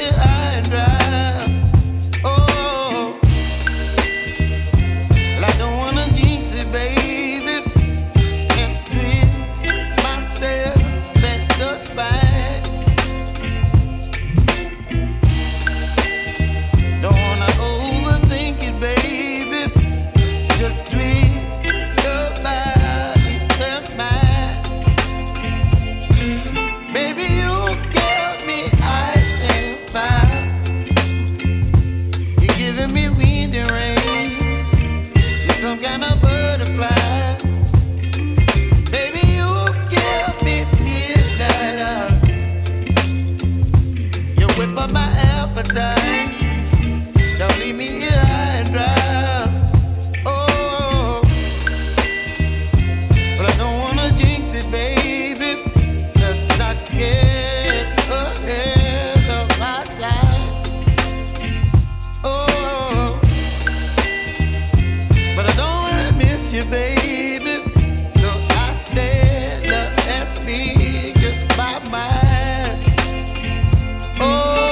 high and dry. Oh, well, I don't wanna jinx it, baby, and twist myself at the spine. Don't wanna overthink it, baby. It's just twist your body and mine. Baby, you give me ice and fire. You're giving me wind and rain. You're some kind of butterfly. Baby, you give me midnight. You whip up my appetite.